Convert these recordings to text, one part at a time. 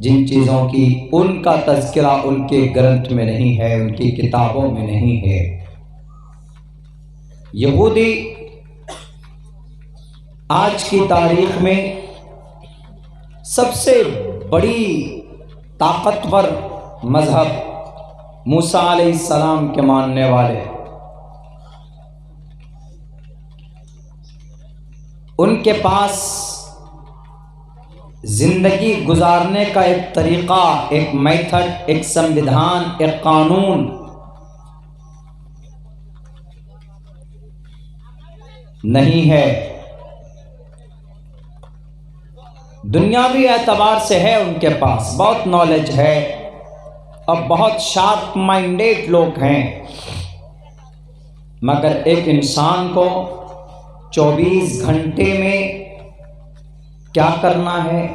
جن چیزوں کی ان کا تذکرہ ان کے گرنتھ میں نہیں ہے، ان کی کتابوں میں نہیں ہے۔ یہودی آج کی تاریخ میں سب سے بڑی طاقتور مذہب موسیٰ علیہ السلام کے ماننے والے، ان کے پاس زندگی گزارنے کا ایک طریقہ، ایک میتھڈ، ایک سموِدھان، ایک قانون نہیں ہے۔ دنیاوی اعتبار سے ہے ان کے پاس بہت نالج ہے اور بہت شارپ مائنڈیڈ لوگ ہیں، مگر ایک انسان کو 24 گھنٹے میں کیا کرنا ہے،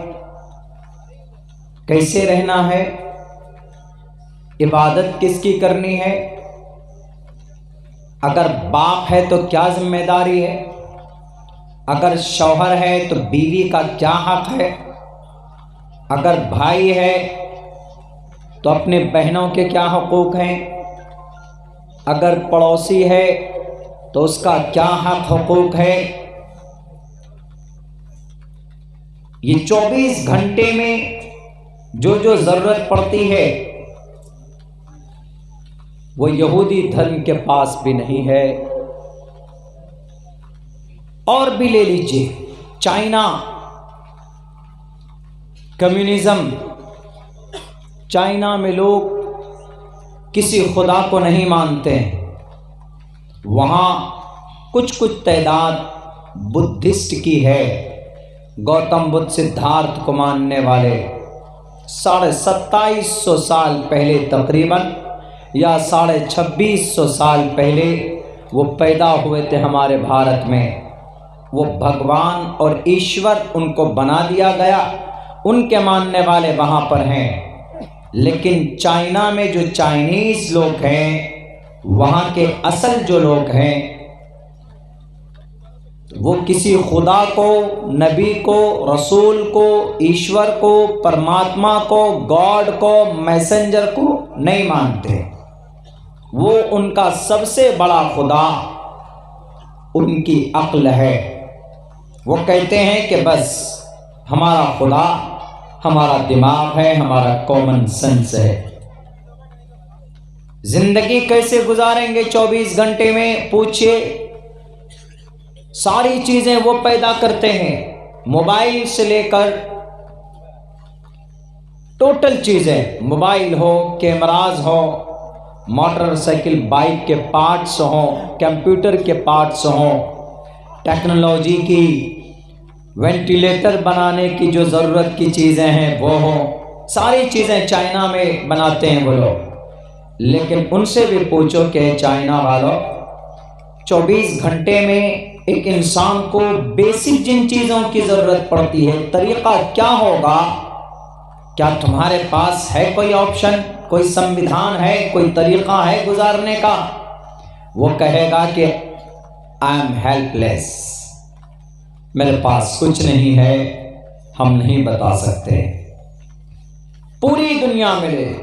کیسے رہنا ہے، عبادت کس کی کرنی ہے، اگر باپ ہے تو کیا ذمہ داری ہے، اگر شوہر ہے تو بیوی کا کیا حق ہے، اگر بھائی ہے تو اپنے بہنوں کے کیا حقوق ہیں، اگر پڑوسی ہے تو اس کا کیا حق حقوق ہے۔ یہ 24 گھنٹے میں جو ضرورت پڑتی ہے وہ یہودی دھرم کے پاس بھی نہیں ہے۔ اور بھی لے لیجیے، چائنا، کمیونزم، چائنا میں لوگ کسی خدا کو نہیں مانتے ہیں، وہاں کچھ تعداد بدھسٹ کی ہے، گوتم بدھ سدھارتھ کو ماننے والے 2750 سال پہلے تقریباً یا 2650 سال پہلے وہ پیدا ہوئے تھے ہمارے بھارت میں۔ وہ بھگوان اور ایشور ان کو بنا دیا گیا، ان کے ماننے والے وہاں پر ہیں۔ لیکن چائنا میں جو چائنیز لوگ ہیں، وہاں کے اصل جو لوگ ہیں، وہ کسی خدا کو، نبی کو، رسول کو، ایشور کو، پرماتما کو، گاڈ کو، میسنجر کو نہیں مانتے۔ وہ ان کا سب سے بڑا خدا ان کی عقل ہے۔ وہ کہتے ہیں کہ بس ہمارا خدا ہمارا دماغ ہے، ہمارا کامن سینس ہے۔ زندگی کیسے گزاریں گے 24 گھنٹے میں؟ پوچھئے۔ ساری چیزیں وہ پیدا کرتے ہیں، موبائل سے لے کر ٹوٹل چیزیں، موبائل ہو، کیمراز ہو، موٹر سائیکل بائک کے پارٹس ہوں، کمپیوٹر کے پارٹس ہوں، ٹیکنالوجی کی، وینٹیلیٹر بنانے کی جو ضرورت کی چیزیں ہیں وہ ہوں، ساری چیزیں چائنا میں بناتے ہیں وہ لوگ۔ لیکن ان سے بھی پوچھو کہ چائنا والوں، 24 گھنٹے میں ایک انسان کو بیسک جن چیزوں کی ضرورت پڑتی ہے، طریقہ کیا ہوگا؟ کیا تمہارے پاس ہے کوئی آپشن، کوئی سموِدھان ہے، کوئی طریقہ ہے گزارنے کا؟ وہ کہے گا کہ آئی ایم ہیلپ لیس، میرے پاس کچھ نہیں ہے، ہم نہیں بتا سکتے۔ پوری دنیا میں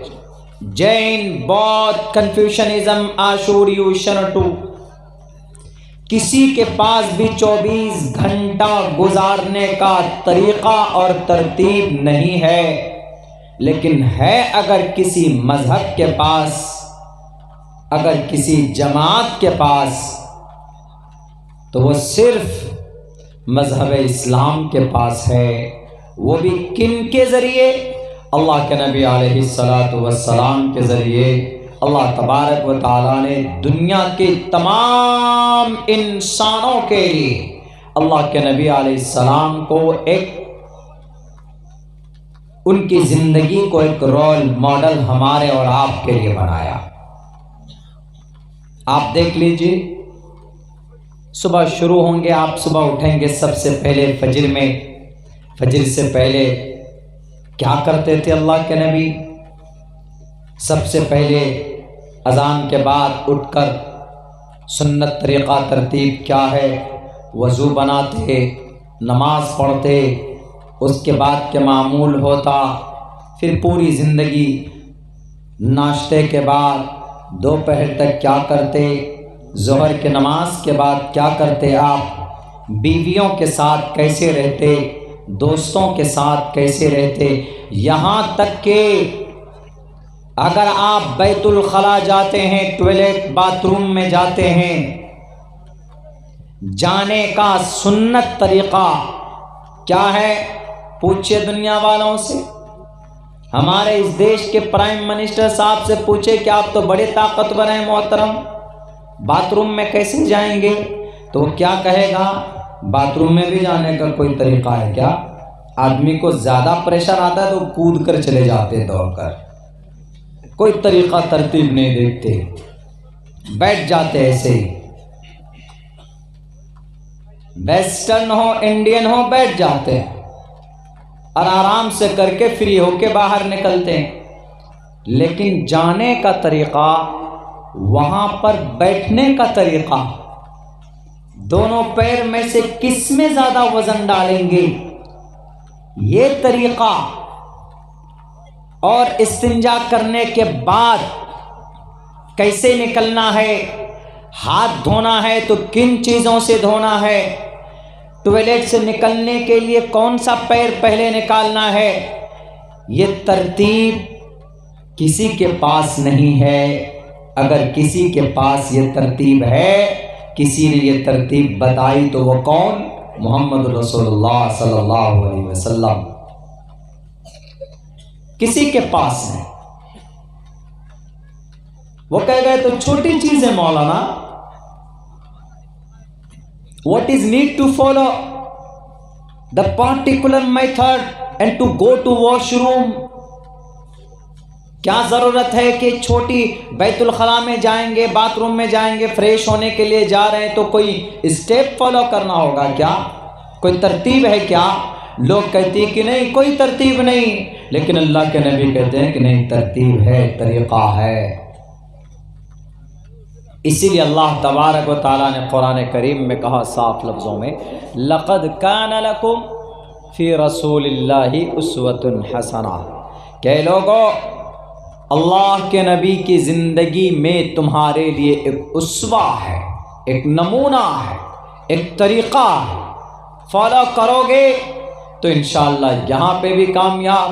جین، بودھ، کنفیوشنزم، آشوریو، شنٹو، کسی کے پاس بھی 24 گھنٹہ گزارنے کا طریقہ اور ترتیب نہیں ہے۔ لیکن ہے اگر کسی مذہب کے پاس، اگر کسی جماعت کے پاس، تو وہ صرف مذہب اسلام کے پاس ہے۔ وہ بھی کن کے ذریعے؟ اللہ کے نبی علیہ السلام کے ذریعے۔ اللہ تبارک و تعالیٰ نے دنیا کے تمام انسانوں کے لیے اللہ کے نبی علیہ السلام کو ان کی زندگی کو ایک رول ماڈل ہمارے اور آپ کے لیے بنایا۔ آپ دیکھ لیجئے، صبح شروع ہوں گے، آپ صبح اٹھیں گے، سب سے پہلے فجر میں، فجر سے پہلے کیا کرتے تھے اللہ کے نبی؟ سب سے پہلے اذان کے بعد اٹھ کر سنت طریقہ ترتیب کیا ہے؟ وضو بناتے، نماز پڑھتے، اس کے بعد کے معمول ہوتا، پھر پوری زندگی ناشتے کے بعد دوپہر تک کیا کرتے، ظہر کی نماز کے بعد کیا کرتے آپ، بیویوں کے ساتھ کیسے رہتے، دوستوں کے ساتھ کیسے رہتے، یہاں تک کہ اگر آپ بیت الخلا جاتے ہیں، ٹوائلٹ باتھ روم میں جاتے ہیں، جانے کا سنت طریقہ کیا ہے پوچھے دنیا والوں سے۔ ہمارے اس دیش کے پرائم منسٹر صاحب سے پوچھے کہ آپ تو بڑے طاقتور ہیں محترم، باتھ روم میں کیسے جائیں گے؟ تو وہ کیا کہے گا، باتھ روم میں بھی جانے کا کوئی طریقہ ہے کیا؟ آدمی کو زیادہ پریشر آتا ہے تو کود کر چلے جاتے دوڑ کر، کوئی طریقہ ترتیب نہیں دیکھتے، بیٹھ جاتے ایسے ہی، ویسٹرن ہو انڈین ہو بیٹھ جاتے ہیں اور آرام سے کر کے فری ہو کے باہر نکلتے ہیں۔ لیکن جانے کا طریقہ، وہاں پر بیٹھنے کا طریقہ، دونوں پیر میں سے کس میں زیادہ وزن ڈالیں گے، یہ طریقہ، اور استنجا کرنے کے بعد کیسے نکلنا ہے، ہاتھ دھونا ہے تو کن چیزوں سے دھونا ہے، ٹوائلٹ سے نکلنے کے لیے کون سا پیر پہلے نکالنا ہے، یہ ترتیب کسی کے پاس نہیں ہے۔ اگر کسی کے پاس یہ ترتیب ہے، کسی نے یہ ترتیب بتائی تو وہ کون؟ محمد رسول اللہ صلی اللہ علیہ وسلم۔ کسی کے پاس نہیں۔ وہ کہہ گئے تو چھوٹی چیز ہے مولانا، what is need to follow the particular method and to go to washroom؟ کیا ضرورت ہے کہ چھوٹی بیت الخلا میں جائیں گے، باتھ روم میں جائیں گے، فریش ہونے کے لیے جا رہے ہیں تو کوئی اسٹیپ فالو کرنا ہوگا کیا، کوئی ترتیب ہے کیا؟ لوگ کہتے ہیں کہ نہیں کوئی ترتیب نہیں، لیکن اللہ کے نبی کہتے ہیں کہ نہیں، ترتیب ہے، طریقہ ہے۔ اسی لیے اللہ تبارک و تعالیٰ نے قرآن کریم میں کہا صاف لفظوں میں، لَقَدْ كَانَ لَكُمْ فِي رَسُولِ اللَّهِ أُسْوَةٌ حَسَنَةٌ، کہ لوگوں اللہ کے نبی کی زندگی میں تمہارے لیے ایک اسوہ ہے، ایک نمونہ ہے، ایک طریقہ ہے، فالو کرو گے تو انشاءاللہ یہاں پہ بھی کامیاب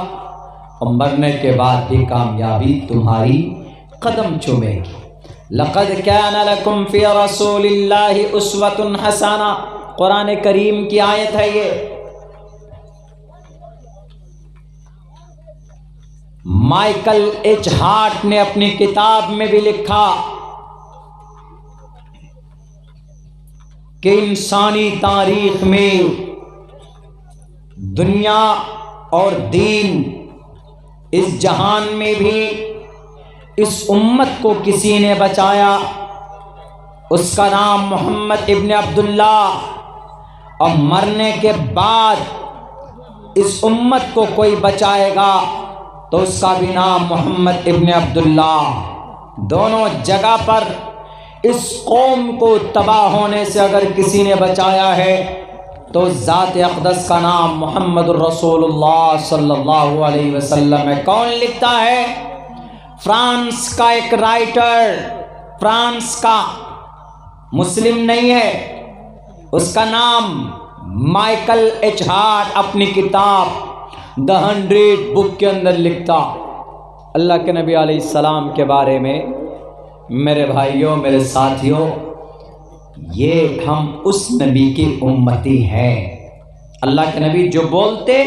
اور مرنے کے بعد بھی کامیابی تمہاری قدم چومے گی۔ لَقَدْ كَانَ لَكُمْ فِي رَسُولِ اللَّهِ أُسْوَةٌ حَسَنَةٌ، قرآن کریم کی آیت ہے یہ۔ مائیکل ایچ ہارٹ نے اپنی کتاب میں بھی لکھا کہ انسانی تاریخ میں دنیا اور دین، اس جہان میں بھی اس امت کو کسی نے بچایا، اس کا نام محمد ابن عبداللہ، اور مرنے کے بعد اس امت کو کوئی بچائے گا تو اس کا بھی نام محمد ابن عبداللہ۔ دونوں جگہ پر اس قوم کو تباہ ہونے سے اگر کسی نے بچایا ہے تو ذات اقدس کا نام محمد الرسول اللہ صلی اللہ علیہ وسلم ہے۔ کون لکھتا ہے؟ فرانس کا ایک رائٹر، فرانس کا، مسلم نہیں ہے، اس کا نام مائیکل ایچ ہارٹ، اپنی کتاب The 100 بک کے اندر لکھتا اللہ کے نبی علیہ السلام کے بارے میں۔ میرے بھائیوں، میرے ساتھیوں، یہ ہم اس نبی کی امتی ہیں۔ اللہ کے نبی جو بولتے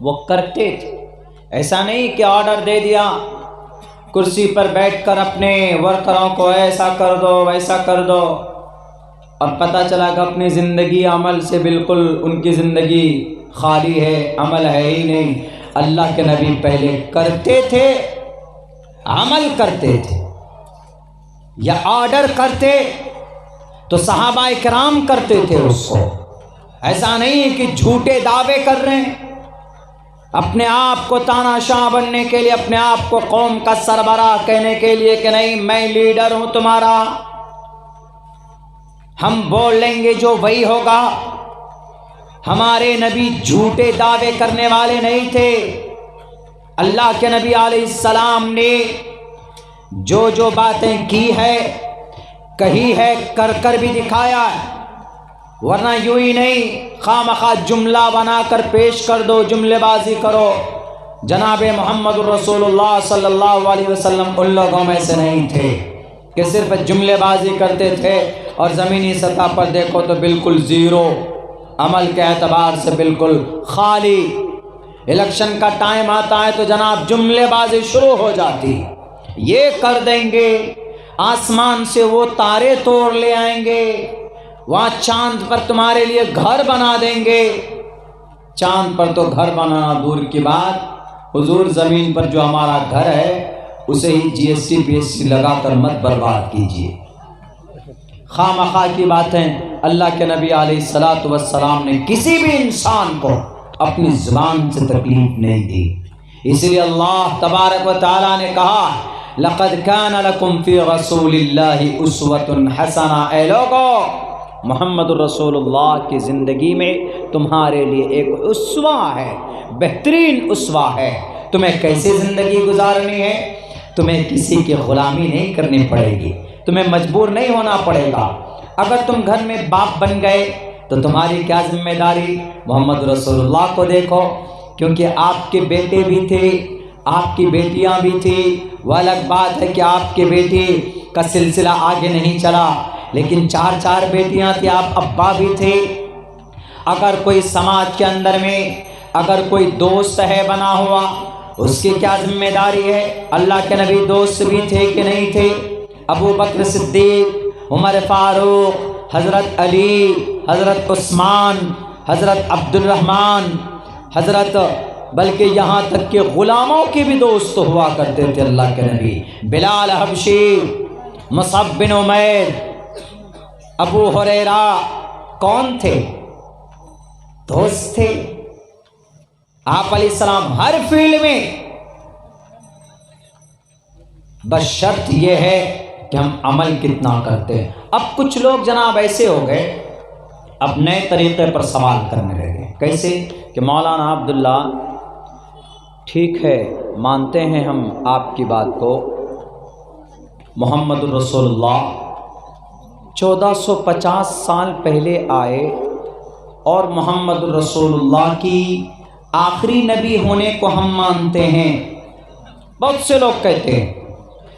وہ کرتے تھے، ایسا نہیں کہ آرڈر دے دیا کرسی پر بیٹھ کر اپنے ورکروں کو ایسا کر دو ویسا کر دو، اور پتہ چلا کہ اپنی زندگی عمل سے بالکل ان کی زندگی خالی ہے، عمل ہے ہی نہیں۔ اللہ کے نبی پہلے کرتے تھے، عمل کرتے تھے، یا آرڈر کرتے تو صحابہ کرام کرتے تھے اس کو۔ ایسا نہیں کہ جھوٹے دعوے کر رہے ہیں اپنے آپ کو تانا شاہ بننے کے لیے، اپنے آپ کو قوم کا سربراہ کہنے کے لیے کہ نہیں میں لیڈر ہوں تمہارا، ہم بول لیں گے جو وہی ہوگا۔ ہمارے نبی جھوٹے دعوے کرنے والے نہیں تھے، اللہ کے نبی علیہ السلام نے جو جو باتیں کی ہے کہی ہے کر کر بھی دکھایا ہے، ورنہ یوں ہی نہیں خواہ مخواہ جملہ بنا کر پیش کر دو، جملے بازی کرو۔ جناب محمد الرسول اللہ صلی اللہ علیہ وسلم ان لوگوں میں سے نہیں تھے کہ صرف جملے بازی کرتے تھے اور زمینی سطح پر دیکھو تو بالکل زیرو، عمل کے اعتبار سے بالکل خالی۔ الیکشن کا ٹائم آتا ہے تو جناب جملے بازی شروع ہو جاتی، یہ کر دیں گے، آسمان سے وہ تارے توڑ لے آئیں گے، وہاں چاند پر تمہارے لیے گھر بنا دیں گے۔ چاند پر تو گھر بنانا دور کی بات، حضور زمین پر جو ہمارا گھر ہے اسے ہی G S T P S T لگا کر مت برباد کیجیے۔ خواہ مخواہ کی باتیں اللہ کے نبی علیہ الصلوۃ والسلام نے کسی بھی انسان کو اپنی زبان سے تکلیف نہیں دی، اس لیے اللہ تبارک و تعالیٰ نے کہا لقد كان لكم في رسول الله اسوة حسنہ، اے لوگو محمد الرسول اللہ کی زندگی میں تمہارے لیے ایک اسوہ ہے، بہترین اسوہ ہے۔ تمہیں کیسے زندگی گزارنی ہے؟ تمہیں کسی کی غلامی نہیں کرنی پڑے گی، تمہیں مجبور نہیں ہونا پڑے گا۔ اگر تم گھر میں باپ بن گئے تو تمہاری کیا ذمہ داری؟ محمد رسول اللہ کو دیکھو، کیونکہ آپ کے بیٹے بھی تھے، آپ کی بیٹیاں بھی تھیں۔ وہ الگ بات ہے کہ آپ کے بیٹی کا سلسلہ آگے نہیں چلا، لیکن چار بیٹیاں تھیں، آپ ابا بھی تھے۔ اگر کوئی سماج کے اندر میں اگر کوئی دوست ہے بنا ہوا، اس کی کیا ذمہ داری ہے؟ اللہ کے نبی دوست بھی تھے کہ نہیں تھے؟ ابو بکر صدیق، عمر فاروق، حضرت علی، حضرت عثمان، حضرت عبد الرحمن، حضرت بلکہ یہاں تک کہ غلاموں کے بھی دوست ہوا کرتے تھے اللہ کے نبی۔ بلال حبشی، مصعب بن عمیر، ابو ہریرہ، کون تھے؟ دوست تھے۔ آپ علیہ السلام ہر فیلڈ میں، بس شرط یہ ہے کہ ہم عمل کتنا کرتے ہیں۔ اب کچھ لوگ جناب ایسے ہو گئے، اب نئے طریقے پر سوال کرنے لگے۔ کیسے کہ مولانا عبداللہ ٹھیک ہے، مانتے ہیں ہم آپ کی بات کو، محمد الرسول اللہ 1450 سال پہلے آئے اور محمد الرسول اللہ کی آخری نبی ہونے کو ہم مانتے ہیں۔ بہت سے لوگ کہتے ہیں،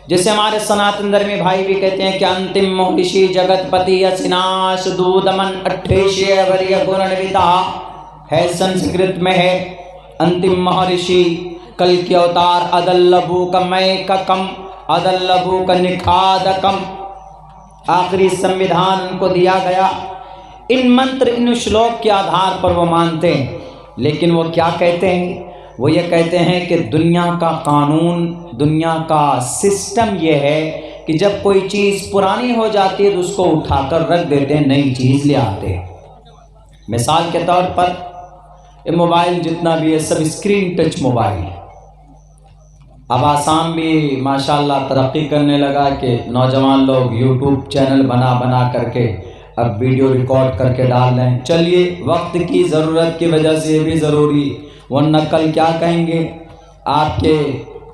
جیسے ہمارے سناتن دھرمی بھائی بھی کہتے ہیں کہ انتم مہرشی جگت پتی اسناش دودمن اٹھیشی وریہ گرنویتا ہے، سنسکرت میں ہے انتم مہرشی کل کی اوتار ادلبو کا میں کا کم ادلبو کا نکھاد کم، آخری سنویدھان ان کو دیا گیا۔ ان منتر ان شلوک کے آدھار پر وہ مانتے ہیں، لیکن وہ کیا کہتے ہیں؟ وہ یہ کہتے ہیں کہ دنیا کا قانون، دنیا کا سسٹم یہ ہے کہ جب کوئی چیز پرانی ہو جاتی ہے تو اس کو اٹھا کر رکھ دیتے ہیں، نئی چیز لے آتے ہیں۔ مثال کے طور پر یہ موبائل جتنا بھی ہے سب اسکرین ٹچ موبائل ہے۔ اب آسام بھی ماشاءاللہ ترقی کرنے لگا کہ نوجوان لوگ یوٹیوب چینل بنا کر کے اب ویڈیو ریکارڈ کر کے ڈال رہے ہیں۔ چلیے، وقت کی ضرورت کی وجہ سے یہ بھی ضروری، ورنہ کل کیا کہیں گے آپ کے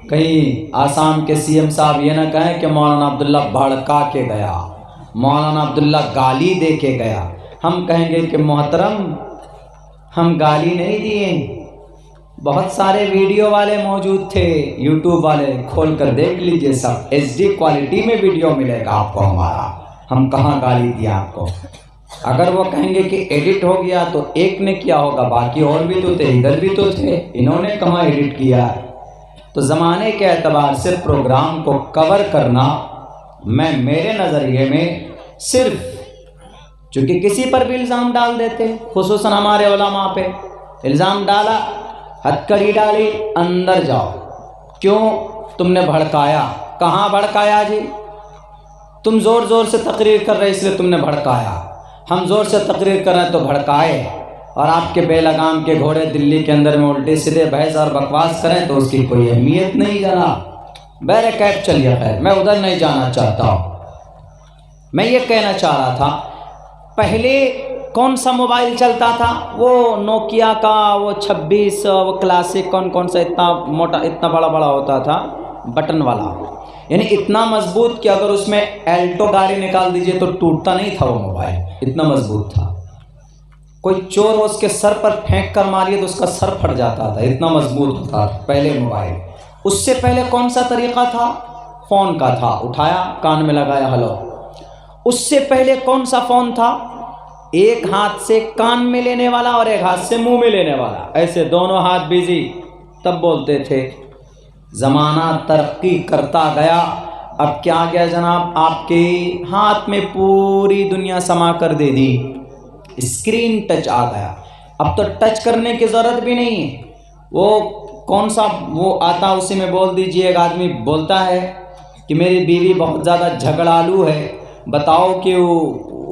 کہیں آسام کے سی ایم صاحب یہ نہ کہیں کہ مولانا عبداللہ بھڑکا کے گیا، مولانا عبداللہ گالی دے کے گیا۔ ہم کہیں گے کہ محترم ہم گالی نہیں دیے، بہت سارے ویڈیو والے موجود تھے، یوٹیوب والے کھول کر دیکھ لیجئے، سب ایچ ڈی کوالٹی میں ویڈیو ملے گا آپ کو ہمارا، ہم کہاں گالی دیا آپ کو۔ اگر وہ کہیں گے کہ ایڈٹ ہو گیا تو ایک نے کیا ہوگا، باقی اور بھی تو تھے، ادھر بھی تو تھے، انہوں نے کہاں ایڈٹ کیا ہے۔ تو زمانے کے اعتبار سے پروگرام کو کور کرنا میرے نظریے میں صرف چونکہ کسی پر بھی الزام ڈال دیتے، خصوصاً ہمارے علماء پہ الزام ڈالا، ہتھکڑی ڈالی، اندر جاؤ، کیوں تم نے بھڑکایا؟ کہاں بھڑکایا جی؟ تم زور زور سے تقریر کر رہے اس لیے تم نے بھڑکایا، ہم زور سے تقریر کر رہے ہیں تو بھڑکائے، اور آپ کے بے لگام کے گھوڑے دلی کے اندر میں الٹے سیدھے بحث اور بکواس کریں تو اس کی کوئی اہمیت نہیں جناب۔ بیرکیف چلیے، خیر میں ادھر نہیں جانا چاہتا ہوں۔ میں یہ کہنا چاہ رہا تھا، پہلے کون سا موبائل چلتا تھا؟ وہ نوکیا کا وہ 26 وہ کلاسک کون سا اتنا موٹا اتنا بڑا ہوتا تھا بٹن والا، یعنی اتنا مضبوط کہ اگر اس میں ایلٹو گاڑی نکال دیجئے تو ٹوٹتا نہیں تھا وہ موبائل، اتنا مضبوط تھا۔ کوئی چور اس کے سر پر پھینک کر ماریے تو اس کا سر پھٹ جاتا تھا، اتنا مضبوط تھا پہلے موبائل۔ اس سے پہلے کون سا طریقہ تھا؟ فون کا تھا، اٹھایا کان میں لگایا ہلو۔ اس سے پہلے کون سا فون تھا؟ ایک ہاتھ سے کان میں لینے والا اور ایک ہاتھ سے منہ میں لینے والا، ایسے دونوں ہاتھ بزی، تب بولتے تھے۔ زمانہ ترقی کرتا گیا، اب کیا گیا جناب، آپ کے ہاتھ میں پوری دنیا سما کر دے دی، اسکرین ٹچ آ گیا۔ اب تو ٹچ کرنے کی ضرورت بھی نہیں ہے، وہ کون سا وہ آتا اسی میں بول دیجئے۔ ایک آدمی بولتا ہے کہ میری بیوی بہت زیادہ جھگڑالو ہے، بتاؤ کہ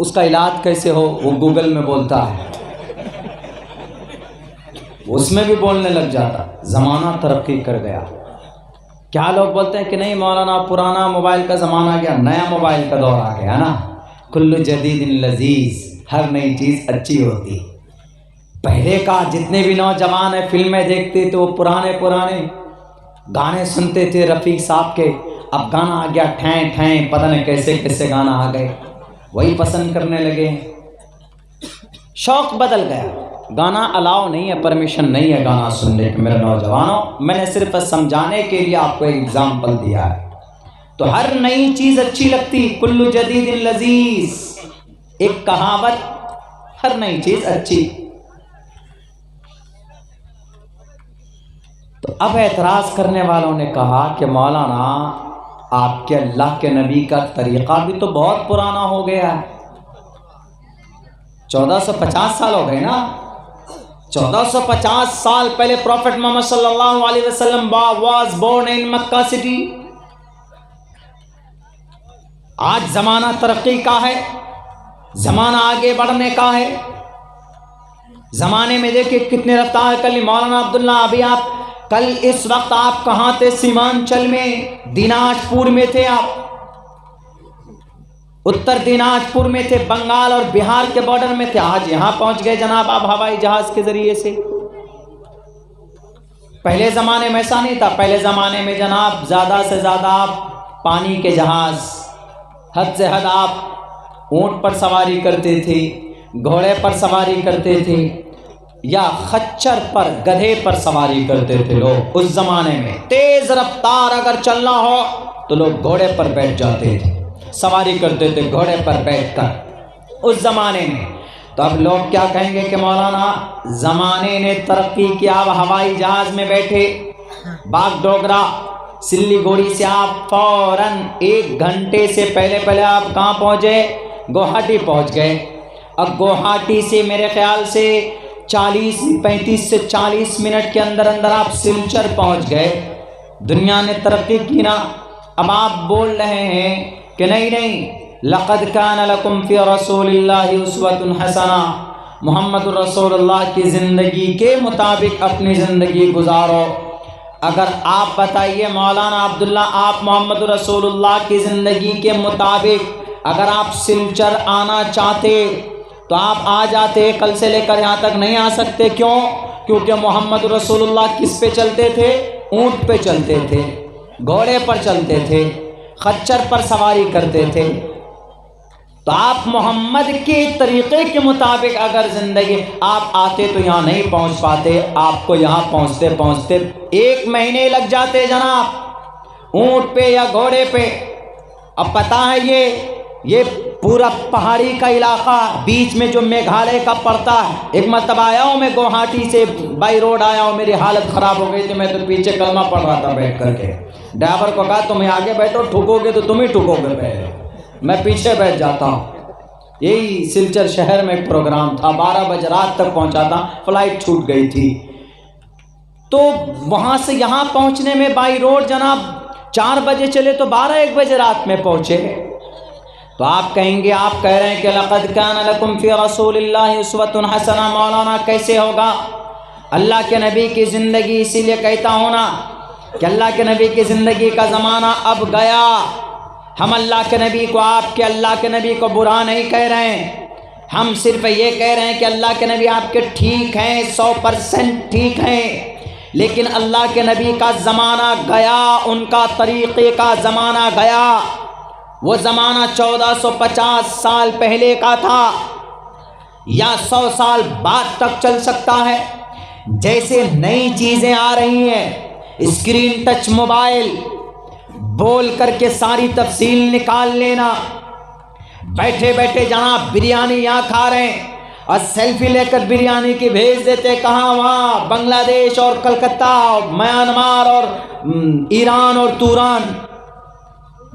اس کا علاج کیسے ہو، وہ گوگل میں بولتا ہے، اس میں بھی بولنے لگ جاتا۔ زمانہ ترقی کر گیا۔ کیا لوگ بولتے ہیں کہ نہیں مولانا پرانا موبائل کا زمانہ گیا، نیا موبائل کا دور آ گیا نا۔ کل جدید لذیذ، ہر نئی چیز اچھی ہوتی۔ پہلے کا جتنے بھی نوجوان ہیں فلمیں دیکھتے تو وہ پرانے گانے سنتے تھے رفیق صاحب کے، اب گانا آ گیا ٹھیں ٹھیں، پتہ نہیں کیسے گانا آ گئے، وہی پسند کرنے لگے۔ شوق بدل گیا، گانا الاؤ نہیں ہے، پرمیشن نہیں ہے گانا سننے کے میرے نوجوانوں۔ میں نے صرف سمجھانے کے لیے آپ کو ایک اگزامپل دیا ہے۔ تو ہر نئی چیز اچھی لگتی، کل جدید لذیذ، ایک کہاوت، ہر نئی چیز اچھی۔ تو اب اعتراض کرنے والوں نے کہا کہ مولانا آپ کے اللہ کے نبی کا طریقہ بھی تو بہت پرانا ہو گیا ہے، 1450 سال ہو گئے نا۔ 1450 سال پہلے پروفٹ محمد صلی اللہ علیہ وسلم was born in Mecca city. آج زمانہ ترقی کا ہے، زمانہ آگے بڑھنے کا ہے۔ زمانے میں دیکھیں کتنے رفتار کل مولانا عبداللہ ابھی آپ کل اس وقت آپ کہاں تھے؟ سیمانچل میں، دیناج پور میں تھے آپ، اتر دیناج پور میں تھے، بنگال اور بہار کے بارڈر میں تھے، آج یہاں پہنچ گئے جناب آپ ہوائی جہاز کے ذریعے سے۔ پہلے زمانے میں ایسا نہیں تھا، پہلے زمانے میں جناب زیادہ سے زیادہ آپ پانی کے جہاز، حد سے حد آپ اونٹ پر سواری کرتے تھے، گھوڑے پر سواری کرتے تھے، یا خچر پر گدھے پر سواری کرتے تھے لوگ۔ اس زمانے میں تیز رفتار اگر چلنا ہو تو لوگ گھوڑے پر بیٹھ جاتے تھے، سواری کرتے تھے گھوڑے پر بیٹھ کر اس زمانے میں۔ تو اب لوگ کیا کہیں گے کہ مولانا زمانے نے ترقی کیا، اب ہوائی جہاز میں بیٹھے، باغ ڈوگرا سلی گوڑی سے آپ فوراً 1 گھنٹے سے پہلے آپ کہاں پہنچے؟ گوہاٹی پہنچ گئے۔ اب گوہاٹی سے میرے خیال سے 35 سے 40 منٹ کے اندر آپ سلچر پہنچ گئے۔ دنیا نے ترقی کی نا۔ اب آپ بول رہے ہیں کہ نہیں لقد کان لکم فی رسول اللہ اسوۃ حسنہ، محمد رسول اللہ کی زندگی کے مطابق اپنی زندگی گزارو۔ اگر آپ بتائیے مولانا عبداللہ، آپ محمد رسول اللہ کی زندگی کے مطابق اگر آپ سلچر آنا چاہتے تو آپ آ جاتے، کل سے لے کر یہاں تک نہیں آ سکتے۔ کیوں؟ کیونکہ محمد رسول اللہ کس پہ چلتے تھے؟ اونٹ پہ چلتے تھے، گھوڑے پر چلتے تھے، خچر پر سواری کرتے تھے۔ تو آپ محمد کے طریقے کے مطابق اگر زندگی آپ آتے تو یہاں نہیں پہنچ پاتے، آپ کو یہاں پہنچتے 1 مہینے لگ جاتے جناب، اونٹ پہ یا گھوڑے پہ۔ اب پتہ ہے یہ پورا پہاڑی کا علاقہ بیچ میں جو میگھالیہ کا پڑتا ہے۔ ایک مرتبہ آیا ہوں میں گوہاٹی سے بائی روڈ آیا ہوں، میری حالت خراب ہو گئی تھی، میں تو پیچھے کلمہ پڑھ رہا تھا بیٹھ کر کے۔ ڈرائیور کو کہا تم آگے بیٹھو، ٹھکو گے تو تم ہی ٹھکو گے پہلے، میں پیچھے بیٹھ جاتا ہوں۔ یہی سلچر شہر میں ایک پروگرام تھا، 12 بجے رات تک پہنچا تھا، فلائٹ چھوٹ گئی تھی۔ تو وہاں سے یہاں پہنچنے میں بائی روڈ جناب 4 بجے چلے تو 12-1 بجے رات میں پہنچے۔ تو آپ کہیں گے، آپ کہہ رہے ہیں کہ لقد کان لکم فی رسول اللہ اسوۃ حسنہ، مولانا کیسے ہوگا؟ اللہ کے نبی کی زندگی، اسی لیے کہتا ہوں نا کہ اللہ کے نبی کی زندگی کا زمانہ اب گیا۔ ہم اللہ کے نبی کو، آپ کے اللہ کے نبی کو برا نہیں کہہ رہے ہیں، ہم صرف یہ کہہ رہے ہیں کہ اللہ کے نبی آپ کے ٹھیک ہیں، 100% ٹھیک ہیں، لیکن اللہ کے نبی کا زمانہ گیا، ان کا طریقے کا زمانہ گیا۔ وہ زمانہ 1450 سال پہلے کا تھا یا 100 سال بعد تک چل سکتا ہے۔ جیسے نئی چیزیں آ رہی ہیں، اسکرین ٹچ موبائل، بول کر کے ساری تفصیل نکال لینا، بیٹھے بیٹھے جہاں بریانی یہاں کھا رہے ہیں اور سیلفی لے کر بریانی کی بھیج دیتے، کہاں؟ وہاں بنگلہ دیش اور کلکتہ اور میانمار اور ایران اور توران،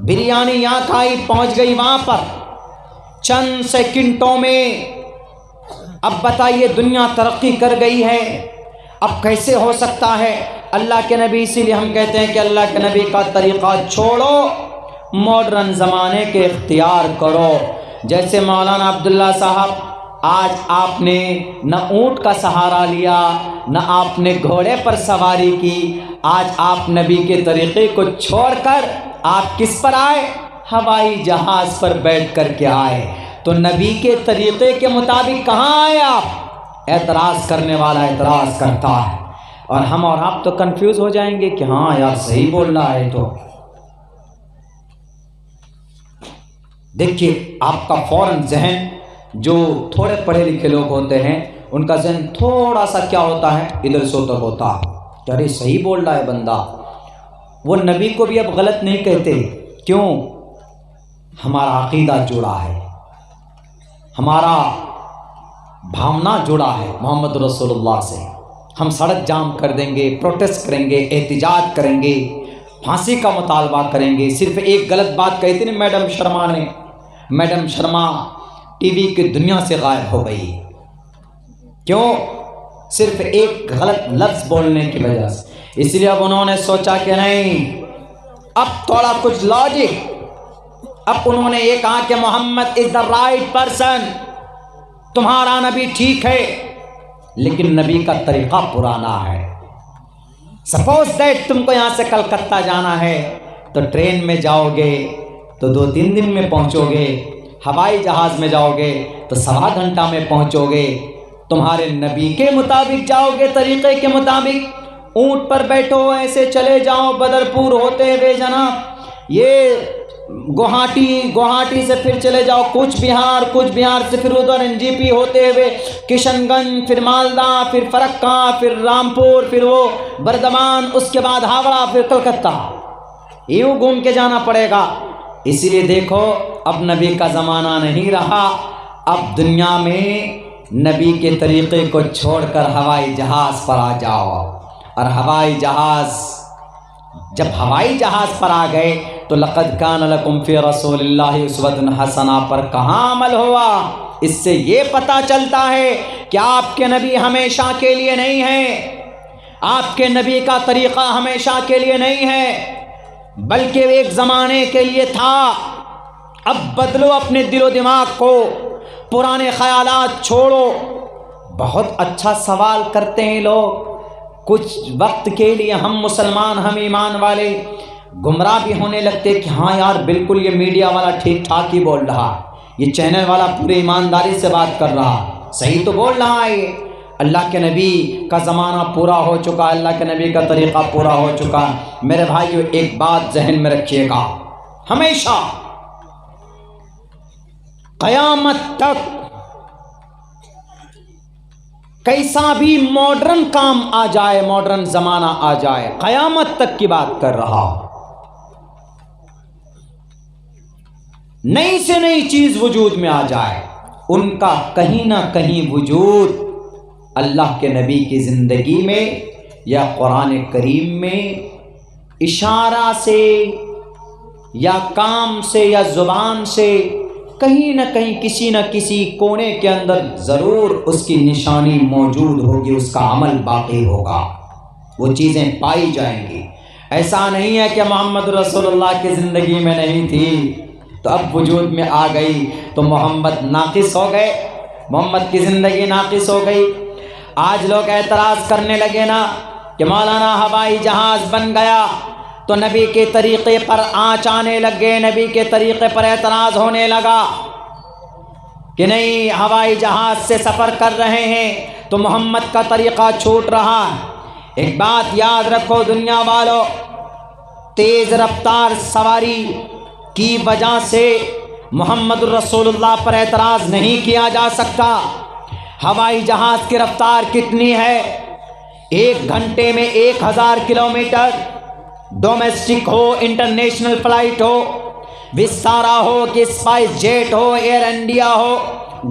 بریانی یہاں کھائی، پہنچ گئی وہاں پر چند سیکنڈوں میں۔ اب بتائیے دنیا ترقی کر گئی ہے، اب کیسے ہو سکتا ہے؟ اللہ کے نبی، اسی لیے ہم کہتے ہیں کہ اللہ کے نبی کا طریقہ چھوڑو، ماڈرن زمانے کے اختیار کرو۔ جیسے مولانا عبداللہ صاحب، آج آپ نے نہ اونٹ کا سہارا لیا، نہ آپ نے گھوڑے پر سواری کی، آج آپ نبی کے طریقے کو چھوڑ کر آپ کس پر آئے؟ ہوائی جہاز پر بیٹھ کر کے آئے۔ تو نبی کے طریقے کے مطابق کہاں آئے آپ؟ اعتراض کرنے والا اعتراض کرتا ہے، اور ہم اور آپ تو کنفیوز ہو جائیں گے کہ ہاں یار صحیح بول رہا ہے۔ تو دیکھیے آپ کا فوراً ذہن، جو تھوڑے پڑھے لکھے لوگ ہوتے ہیں ان کا ذہن تھوڑا سا کیا ہوتا ہے، ادھر سے ادھر ہوتا ہے کہ ارے صحیح بول رہا ہے بندہ۔ وہ نبی کو بھی اب غلط نہیں کہتے، کیوں؟ ہمارا عقیدہ جڑا ہے، ہمارا بھاونا جڑا ہے محمد رسول اللہ سے۔ ہم سڑک جام کر دیں گے، پروٹیسٹ کریں گے، احتجاج کریں گے، پھانسی کا مطالبہ کریں گے۔ صرف ایک غلط بات کہی تھی نا میڈم شرما نے، میڈم شرما ٹی وی کی دنیا سے غائب ہو گئی، کیوں؟ صرف ایک غلط لفظ بولنے کی وجہ سے۔ اس لیے اب انہوں نے سوچا کہ نہیں، اب تھوڑا کچھ لاجک، اب انہوں نے یہ کہا کہ محمد از دا رائٹ پرسن، تمہارا نبی ٹھیک ہے لیکن نبی کا طریقہ پرانا ہے۔ سپوز دیٹ تم کو یہاں سے کلکتہ جانا ہے تو ٹرین میں جاؤ گے تو 2-3 دن میں پہنچو گے، ہوائی جہاز میں جاؤ گے تو 1.25 گھنٹہ میں پہنچو گے۔ تمہارے نبی کے مطابق جاؤ گے، طریقے کے مطابق، اونٹ پر بیٹھو ایسے چلے جاؤ بدرپور ہوتے ہوئے جناب، یہ گوہاٹی سے پھر چلے جاؤ کوچ بہار سے پھر ادھر NGP ہوتے ہوئے کشن گنج، پھر مالدہ، پھر فرکا، پھر رامپور، پھر وہ بردمان، اس کے بعد ہاوڑا، پھر کلکتہ، یوں گھوم کے جانا پڑے گا۔ اسی لیے دیکھو اب نبی کا زمانہ نہیں رہا، اب دنیا میں نبی کے طریقے کو چھوڑ کر ہوائی جہاز پر آ جاؤ، اور جب ہوائی جہاز پر آ گئے تو لقد کان لکم فی رسول اللہ اسوۃ حسنہ پر کہاں عمل ہوا؟ اس سے یہ پتہ چلتا ہے کہ آپ کے نبی ہمیشہ کے لیے نہیں ہیں، آپ کے نبی کا طریقہ ہمیشہ کے لیے نہیں ہے، بلکہ ایک زمانے کے لیے تھا۔ اب بدلو اپنے دل و دماغ کو، پرانے خیالات چھوڑو۔ بہت اچھا سوال کرتے ہیں لوگ، کچھ وقت کے لیے ہم مسلمان، ہم ایمان والے گمراہ بھی ہونے لگتے کہ ہاں یار بالکل یہ میڈیا والا ٹھیک ٹھاک ہی بول رہا، یہ چینل والا پورے ایمانداری سے بات کر رہا، صحیح تو بول رہا ہے یہ۔ اللہ کے نبی کا زمانہ پورا ہو چکا، اللہ کے نبی کا طریقہ پورا ہو چکا۔ میرے بھائیو ایک بات ذہن میں رکھیے گا، ہمیشہ قیامت تک کیسا بھی ماڈرن کام آ جائے، ماڈرن زمانہ آ جائے، قیامت تک کی بات کر رہا، نئی سے نئی چیز وجود میں آ جائے، ان کا کہیں نہ کہیں وجود اللہ کے نبی کی زندگی میں یا قرآن کریم میں اشارہ سے یا کام سے یا زبان سے کہیں نہ کہیں کسی نہ کسی کونے کے اندر ضرور اس کی نشانی موجود ہوگی، اس کا عمل باقی ہوگا، وہ چیزیں پائی جائیں گی۔ ایسا نہیں ہے کہ محمد رسول اللہ کی زندگی میں نہیں تھی تو اب وجود میں آ گئی تو محمد ناقص ہو گئے، محمد کی زندگی ناقص ہو گئی۔ آج لوگ اعتراض کرنے لگے نا کہ مولانا ہوائی جہاز بن گیا تو نبی کے طریقے پر آنچ آنے لگ گئے، نبی کے طریقے پر اعتراض ہونے لگا۔ کہ نہیں ہوائی جہاز سے سفر کر رہے ہیں تو محمد کا طریقہ چھوٹ رہا ہے۔ ایک بات یاد رکھو دنیا والو، تیز رفتار سواری کی وجہ سے محمد الرسول اللہ پر اعتراض نہیں کیا جا سکتا۔ ہوائی جہاز کی رفتار کتنی ہے؟ 1 گھنٹے میں 1000 کلومیٹر، ڈومیسٹک ہو، انٹرنیشنل فلائٹ ہو، وستارا ہو کہ اسپائس جیٹ ہو، ایئر انڈیا ہو،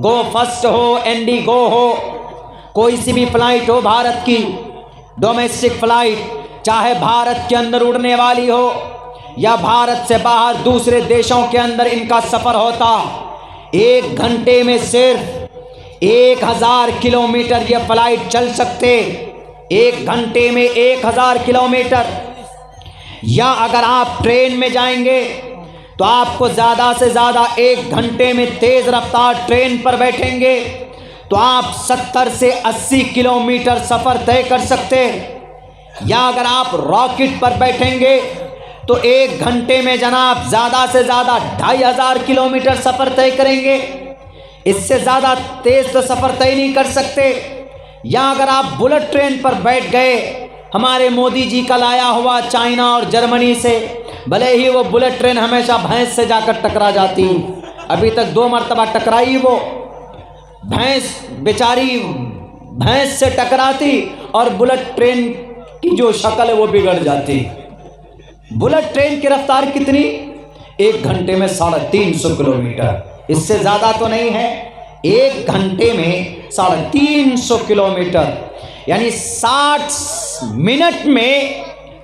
گو فسٹ ہو، انڈیگو ہو، کوئی سی بھی فلائٹ ہو بھارت کی ڈومیسٹک فلائٹ، چاہے بھارت کے اندر اڑنے والی ہو یا بھارت سے باہر دوسرے دیشوں کے اندر ان کا سفر ہوتا، 1 گھنٹے میں صرف 1000 کلومیٹر یہ فلائٹ چل سکتے، 1 گھنٹے میں 1000 کلومیٹر۔ یا اگر آپ ٹرین میں جائیں گے تو آپ کو زیادہ سے زیادہ 1 گھنٹے میں تیز رفتار ٹرین پر بیٹھیں گے تو آپ 70 سے 80 کلومیٹر سفر طے کر سکتے۔ یا اگر آپ راکٹ پر بیٹھیں گے تو 1 گھنٹے میں جناب زیادہ سے زیادہ 2500 کلومیٹر سفر طے کریں گے، اس سے زیادہ تیز تو سفر طے نہیں کر سکتے۔ یا اگر آپ بلٹ ٹرین پر بیٹھ گئے، ہمارے مودی جی کا لایا ہوا چائنا اور جرمنی سے، بھلے ہی وہ بلٹ ٹرین ہمیشہ بھینس سے جا کر ٹکرا جاتی، ابھی تک 2 مرتبہ ٹکرائی، وہ بھینس بیچاری بھینس سے ٹکراتی اور بلٹ ٹرین کی جو شکل ہے وہ بگڑ جاتی۔ بلٹ ٹرین کی رفتار کتنی؟ 1 گھنٹے میں 350 کلومیٹر، اس سے زیادہ تو نہیں ہے۔ 1 گھنٹے میں 350 کلومیٹر یعنی 60 منٹ میں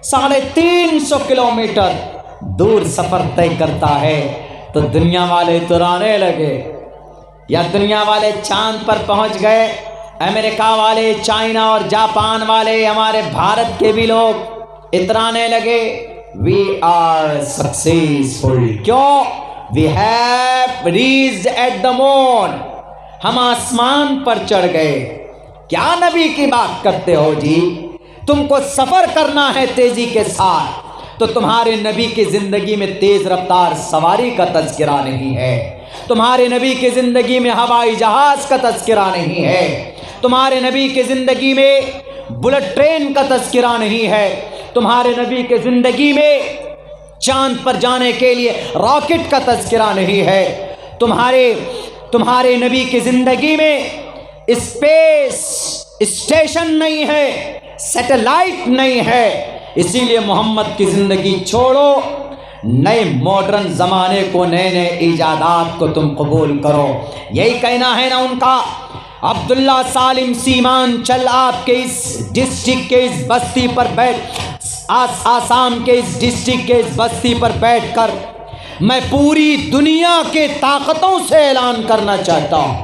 350 کلومیٹر دور سفر طے کرتا ہے۔ تو دنیا والے اترانے لگے، یا دنیا والے چاند پر پہنچ گئے، امریکہ والے، چائنا اور جاپان والے، ہمارے بھارت کے بھی لوگ اترانے لگے، وی آر سکسیسفل۔ کیوں؟ We have reached at the moon, ہم آسمان پر چڑھ گئے۔ کیا نبی کی بات کرتے ہو جی؟ تم کو سفر کرنا ہے تیزی کے ساتھ تو تمہارے نبی کی زندگی میں تیز رفتار سواری کا تذکرہ نہیں ہے، تمہارے نبی کی زندگی میں ہوائی جہاز کا تذکرہ نہیں ہے، تمہارے نبی کی زندگی میں بلٹ ٹرین کا تذکرہ نہیں ہے، تمہارے نبی کی زندگی میں چاند پر جانے کے لیے راکٹ کا تذکرہ نہیں ہے، تمہارے نبی کی زندگی میں اسپیس اسٹیشن نہیں ہے، سیٹلائٹ نہیں ہے۔ اسی لیے محمد کی زندگی چھوڑو، نئے ماڈرن زمانے کو، نئے ایجادات کو تم قبول کرو۔ یہی کہنا ہے نا ان کا۔ عبداللہ سالم سیمان چل آپ کے اس ڈسٹرکٹ کے اس بستی پر بیٹھ، آسام کے اس ڈسٹرکٹ کے اس بستی پر بیٹھ کر میں پوری دنیا کے طاقتوں سے اعلان کرنا چاہتا ہوں،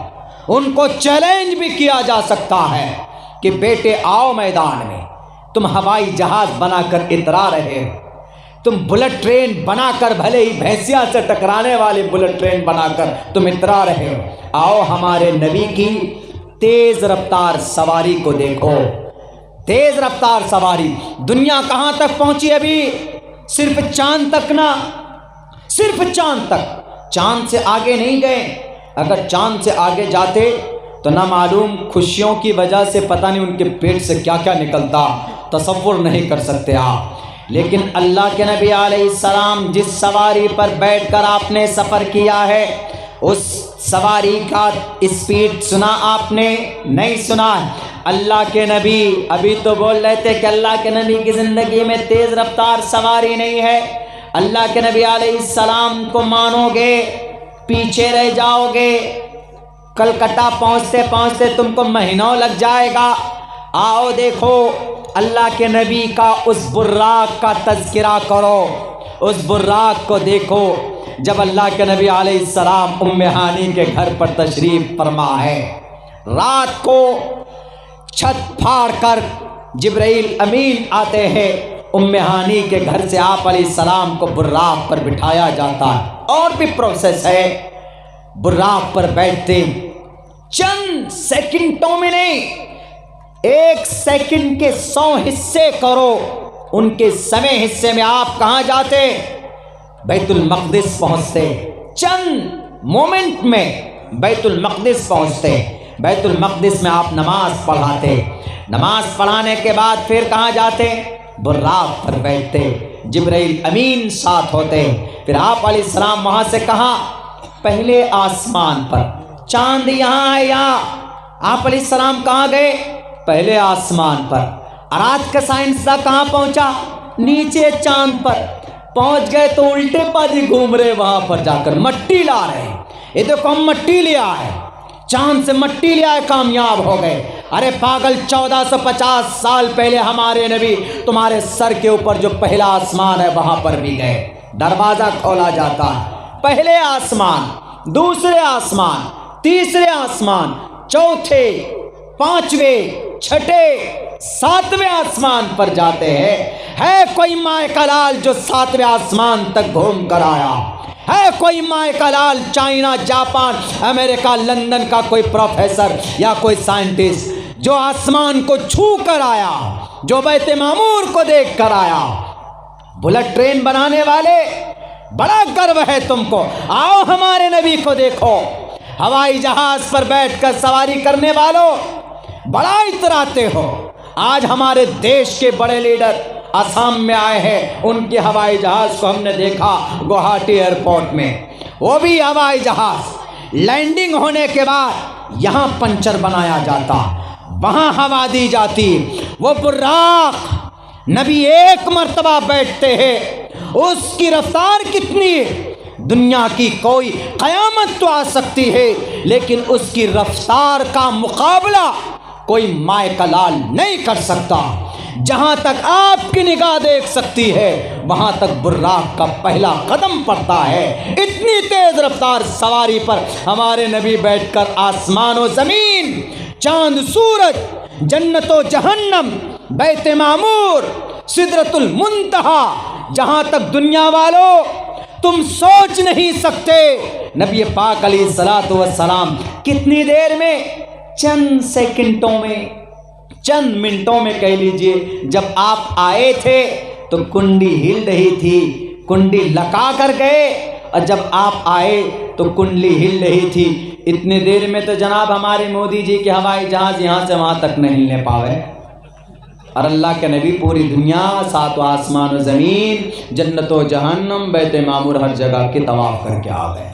ان کو چیلنج بھی کیا جا سکتا ہے کہ بیٹے آؤ میدان میں، تم ہوائی جہاز بنا کر اترا رہے ہو، تم بلٹ ٹرین بنا کر، بھلے ہی بھینسیا سے ٹکرانے والی بلٹ ٹرین بنا کر تم اترا رہے ہو، آؤ ہمارے نبی کی تیز رفتار سواری کو دیکھو۔ تیز رفتار سواری دنیا کہاں تک پہنچی ابھی؟ صرف چاند تک نا، صرف چاند تک، چاند سے آگے نہیں گئے۔ اگر چاند سے آگے جاتے تو نہ معلوم خوشیوں کی وجہ سے پتہ نہیں ان کے پیٹ سے کیا کیا نکلتا، تصور نہیں کر سکتے آپ۔ لیکن اللہ کے نبی علیہ السلام جس سواری پر بیٹھ کر آپ نے سفر کیا ہے، اس سواری کا اسپیڈ سنا آپ نے؟ نہیں سنا۔ اللہ کے نبی ابھی تو بول رہے تھے کہ اللہ کے نبی کی زندگی میں تیز رفتار سواری نہیں ہے۔ اللہ کے نبی علیہ السلام کو مانو گے، پیچھے رہ جاؤ گے، کلکتہ پہنچتے پہنچتے تم کو مہینوں لگ جائے گا۔ آؤ دیکھو اللہ کے نبی کا اس براق کا تذکرہ کرو، اس براق کو دیکھو جب اللہ کے نبی علیہ السلام ام ہانی کے گھر پر تشریف فرما ہے۔ رات کو چھت پھاڑ کر جبرائیل امین آتے ہیں، ام ہانی کے گھر سے آپ علیہ السلام کو براق پر بٹھایا جاتا ہے۔ اور بھی پروسیس ہے، براق پر بیٹھتے چند سیکنڈوں میں نہیں، 1 سیکنڈ کے 100 حصے کرو، ان کے سویں حصے میں آپ کہاں جاتے؟ بیت المقدس پہنچتے۔ چند مومنٹ میں بیت المقدس پہنچتے، بیت المقدس میں آپ نماز پڑھاتے، نماز پڑھانے کے بعد پھر کہاں جاتے؟ براق پر بیٹھتے، جبرائیل امین ساتھ ہوتے، پھر آپ علیہ السلام وہاں سے کہاں؟ پہلے آسمان پر، چاند یہاں ہے یہاں، آپ علیہ السلام کہاں گئے؟ پہلے آسمان پر، اور آج کا سائنسداں کہاں پہنچا؟ نیچے چاند پر پہنچ گئے تو الٹے پاجی گھوم رہے وہاں پر جا کر، مٹی لا رہے، یہ دیکھو ہم مٹی لے آئے، چاند سے مٹی لے آئے، کامیاب ہو گئے۔ ارے پاگل، 1450 سال پہلے ہمارے نبی تمہارے سر کے اوپر جو پہلا آسمان ہے وہاں پر بھی گئے، دروازہ کھولا جاتا ہے، پہلے آسمان، دوسرے آسمان، تیسرے آسمان، چوتھے، پانچویں، چھٹے، ساتویں آسمان پر جاتے ہیں۔ ہے کوئی ماء کا لال جو 7ویں آسمان تک گھوم کر آیا؟ ہے کوئی ماء کا لال چائنا، جاپان، امریکہ، لندن کا کوئی پروفیسر یا کوئی سائنٹسٹ جو آسمان کو چھو کر آیا، جو بیت معمور کو دیکھ کر آیا؟ بلٹ ٹرین بنانے والے، بڑا گرو ہے تم کو، آؤ ہمارے نبی کو دیکھو۔ ہوائی جہاز پر بیٹھ کر سواری کرنے والوں، بڑا اتراتے ہو۔ آج ہمارے دیش کے بڑے لیڈر آسام میں آئے ہیں، ان کے ہوائی جہاز کو ہم نے دیکھا گوہاٹی ایئرپورٹ میں، وہ بھی ہوائی جہاز لینڈنگ ہونے کے بعد یہاں پنچر بنایا جاتا، وہاں ہوا دی جاتی، وہ براق نبی ایک مرتبہ بیٹھتے ہیں، اس کی رفتار کتنی ہے؟ دنیا کی کوئی قیامت تو آ سکتی ہے لیکن اس کی رفتار کا مقابلہ کوئی ماء کا لال نہیں کر سکتا۔ جہاں تک آپ کی نگاہ دیکھ سکتی ہے وہاں تک براق کا پہلا قدم پڑتا ہے۔ اتنی تیز رفتار سواری پر ہمارے نبی بیٹھ کر آسمان و زمین، چاند سورج، جنت و جہنم، بیت معمور، سدرۃ المنتہا، جہاں تک دنیا والوں تم سوچ نہیں سکتے، نبی پاک علیہ الصلوۃ والسلام کتنی دیر میں؟ چند سیکنڈوں میں، چند منٹوں میں کہہ لیجئے۔ جب آپ آئے تھے تو کنڈی ہل رہی تھی، کنڈی لکا کر گئے، اور جب آپ آئے تو کنڈلی ہل رہی تھی۔ اتنے دیر میں تو جناب ہمارے مودی جی کے ہوائی جہاز یہاں سے وہاں تک نہیں ہلنے پاوے، اور اللہ کے نبی پوری دنیا، 7 آسمان و زمین، جنت و جہنم، بیت معمور، ہر جگہ کے طواف کر کے آ گئے۔